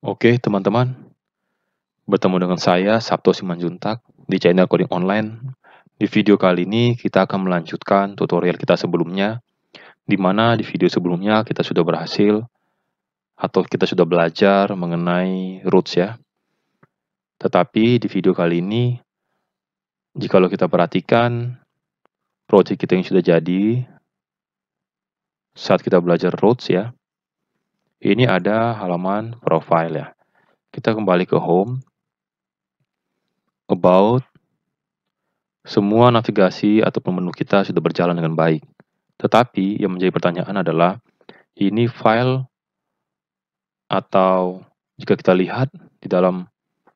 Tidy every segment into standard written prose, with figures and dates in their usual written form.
Oke, teman-teman, bertemu dengan saya Sabto Simanjuntak di channel Coding Online. Di video kali ini kita akan melanjutkan tutorial kita sebelumnya, di mana di video sebelumnya kita sudah berhasil atau kita sudah belajar mengenai roots ya. Tetapi di video kali ini, jikalau kita perhatikan project kita yang sudah jadi saat kita belajar roots ya, ini ada halaman profile ya. Kita kembali ke home, about, semua navigasi ataupun menu kita sudah berjalan dengan baik. Tetapi yang menjadi pertanyaan adalah, ini file atau jika kita lihat di dalam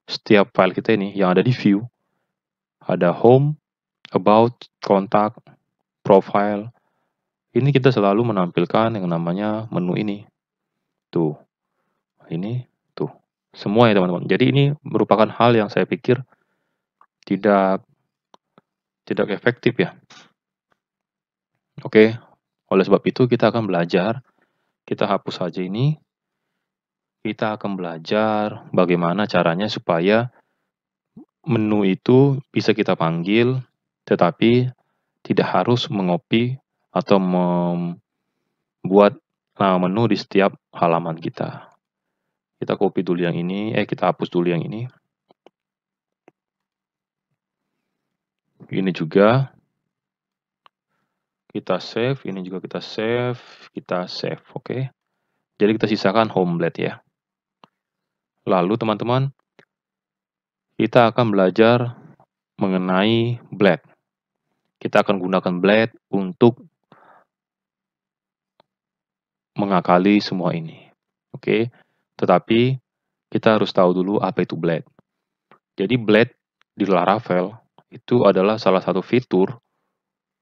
setiap file kita ini yang ada di view, ada home, about, kontak, profile. Ini kita selalu menampilkan yang namanya menu ini. Tuh, ini, tuh. Semua ya teman-teman. Jadi ini merupakan hal yang saya pikir tidak efektif ya. Oke, oleh sebab itu kita akan belajar, kita hapus saja ini. Kita akan belajar bagaimana caranya supaya menu itu bisa kita panggil, tetapi tidak harus mengopi atau membuat nama menu di setiap halaman kita. Kita copy dulu yang ini, kita hapus dulu yang ini. Ini juga kita save, ini juga kita save, oke. Jadi kita sisakan home blade ya. Lalu teman-teman, kita akan belajar mengenai blade. Kita akan gunakan blade untuk mengakali semua ini. Oke. Tetapi kita harus tahu dulu apa itu blade. Jadi blade di Laravel itu adalah salah satu fitur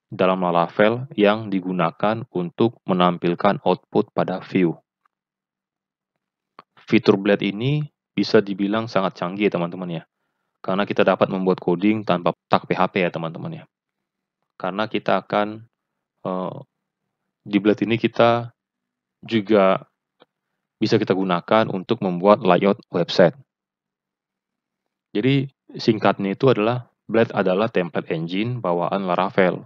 dalam Laravel yang digunakan untuk menampilkan output pada view. Fitur blade ini bisa dibilang sangat canggih teman-teman ya. Karena kita dapat membuat coding tanpa tag PHP ya teman-teman ya. Karena kita akan di blade ini kita juga bisa kita gunakan untuk membuat layout website. Jadi singkatnya itu adalah Blade adalah template engine bawaan Laravel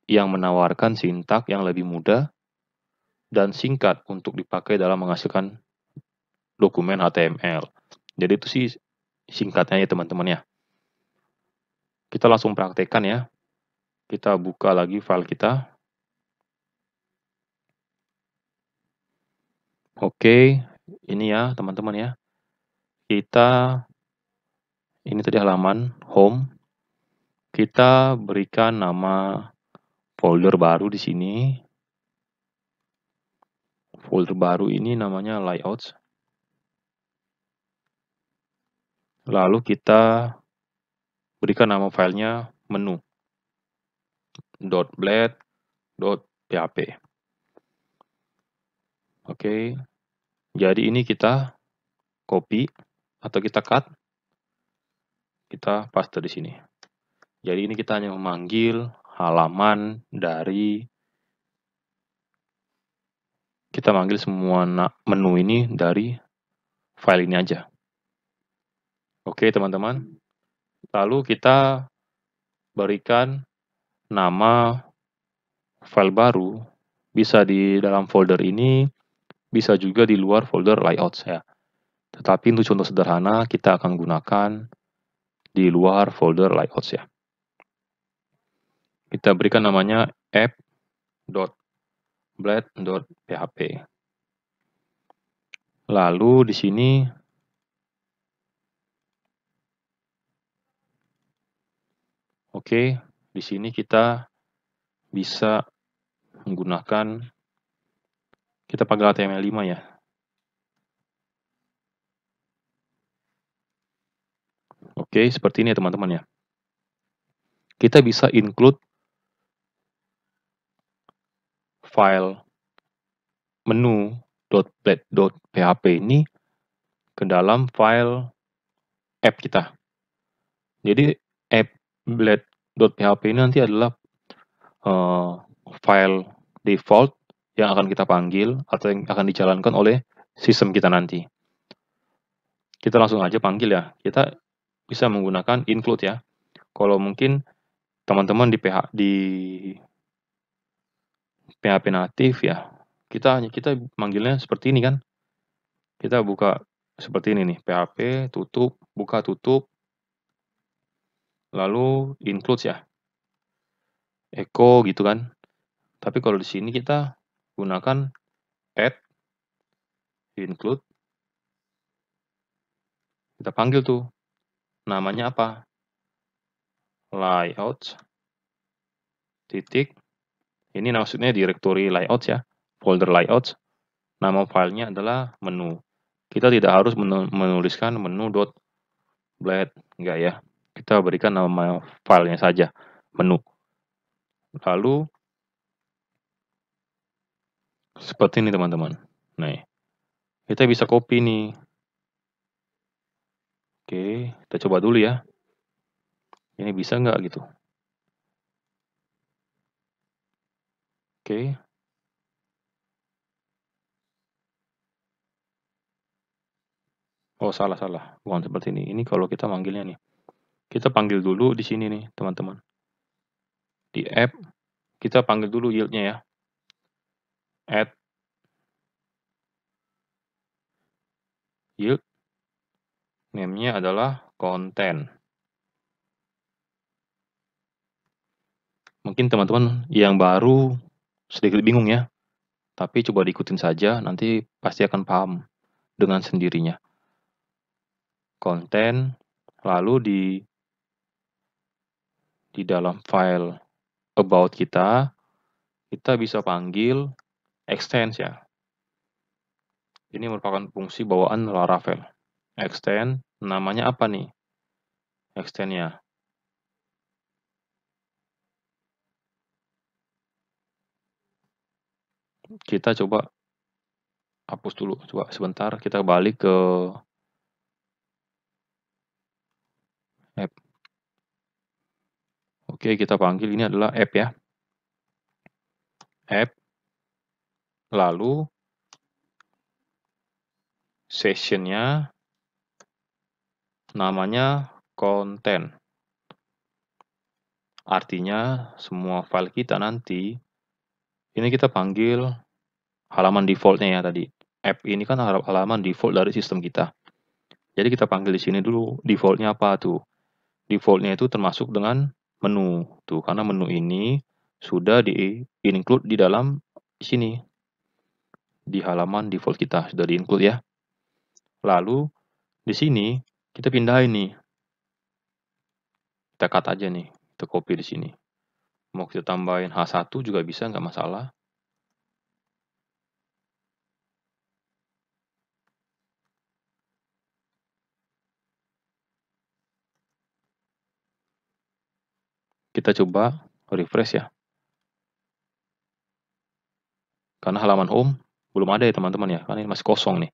yang menawarkan sintak yang lebih mudah dan singkat untuk dipakai dalam menghasilkan dokumen HTML. Jadi itu sih singkatnya ya teman-teman ya. Kita langsung praktekkan ya. Kita buka lagi file kita. Oke, ini ya teman-teman ya. Ini tadi halaman home. Kita berikan nama folder baru di sini. Folder baru ini namanya layouts. Lalu kita berikan nama filenya menu .blade.php. Oke. Jadi ini kita copy atau kita cut. Kita paste di sini. Jadi ini kita hanya memanggil halaman dari kita manggil semua menu ini dari file ini aja. Oke, teman-teman. Lalu kita berikan nama file baru, bisa di dalam folder ini, bisa juga di luar folder layouts ya. Tetapi untuk contoh sederhana, kita akan gunakan di luar folder layouts ya. Kita berikan namanya app.blade.php. Lalu di sini oke, di sini kita bisa menggunakan kita pakai HTML5 ya. Oke, seperti ini ya teman-teman ya. Kita bisa include file menu.blade.php ini ke dalam file app kita. Jadi app.blade.php ini nanti adalah file default yang akan kita panggil atau yang akan dijalankan oleh sistem kita nanti. Kita langsung aja panggil ya. Kita bisa menggunakan include ya. Kalau mungkin teman-teman di PHP natif ya, kita manggilnya seperti ini kan. Kita buka seperti ini nih, PHP, tutup, buka, tutup, lalu include ya, echo gitu kan. Tapi kalau di sini kita gunakan add, include, kita panggil tuh, namanya apa? Layout, titik, ini maksudnya directory layout ya, folder layout, nama filenya adalah menu. Kita tidak harus menuliskan menu.blade, enggak ya. Kita berikan nama filenya saja, menu. Lalu, seperti ini teman-teman. Nah, kita bisa copy nih. Oke, kita coba dulu ya. Ini bisa nggak gitu? Oke. Oh, salah. Bukan seperti ini. Ini kalau kita manggilnya nih. Kita panggil dulu di sini nih, teman-teman. Di app, kita panggil dulu yield-nya ya. Add yield. Name-nya adalah content. Mungkin teman-teman yang baru sedikit bingung ya. Tapi coba diikutin saja, nanti pasti akan paham dengan sendirinya. Konten, lalu di dalam file about kita bisa panggil extend ya. Ini merupakan fungsi bawaan Laravel. Extend, namanya apa nih? Extend-nya. Kita coba hapus dulu, coba sebentar, kita balik ke app. Oke, kita panggil ini adalah app ya. App, lalu session-nya namanya content. Artinya semua file kita nanti, ini kita panggil halaman default-nya ya tadi. App ini kan halaman default dari sistem kita. Jadi kita panggil di sini dulu, default-nya apa tuh? Default-nya itu termasuk dengan menu. Tuh, karena menu ini sudah di-include di dalam sini. Di halaman default kita, sudah di-include ya. Lalu, di sini, kita pindahin nih. Kita cut aja nih, kita copy di sini. Mau kita tambahin H1 juga bisa, nggak masalah. Kita coba refresh ya. Karena halaman home belum ada ya teman-teman ya, karena ini masih kosong nih.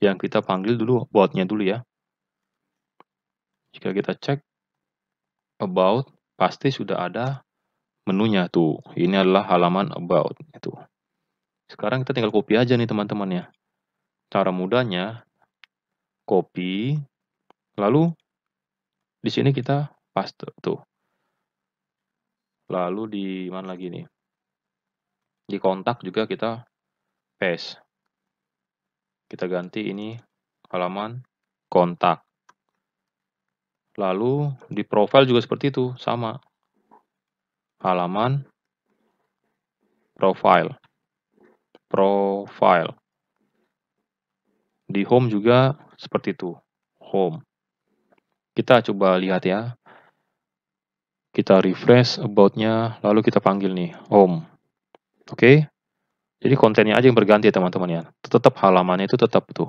Yang kita panggil dulu about-nya dulu ya. Jika kita cek about, pasti sudah ada menunya tuh. Ini adalah halaman about itu. Sekarang kita tinggal copy aja nih teman-teman ya. Cara mudahnya copy, lalu di sini kita paste tuh. Lalu di mana lagi nih? Di kontak juga kita paste. Kita ganti ini halaman kontak. Lalu di profile juga seperti itu, sama. Halaman profile. Di home juga seperti itu, home. Kita coba lihat ya. Kita refresh about-nya, lalu kita panggil nih, home. Oke? Jadi kontennya aja yang berganti ya teman-teman ya. Tetap halamannya itu tetap tuh.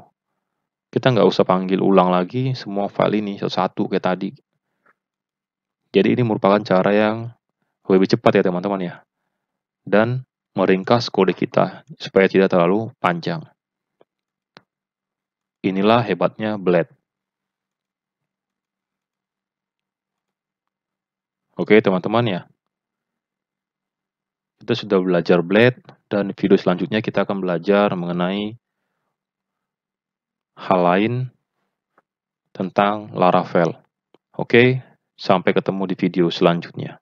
Kita nggak usah panggil ulang lagi semua file ini satu-satu kayak tadi. Jadi ini merupakan cara yang lebih cepat ya teman-teman ya. Dan meringkas kode kita supaya tidak terlalu panjang. Inilah hebatnya Blade. Oke teman-teman ya. Kita sudah belajar Blade dan video selanjutnya kita akan belajar mengenai hal lain tentang Laravel. Oke, sampai ketemu di video selanjutnya.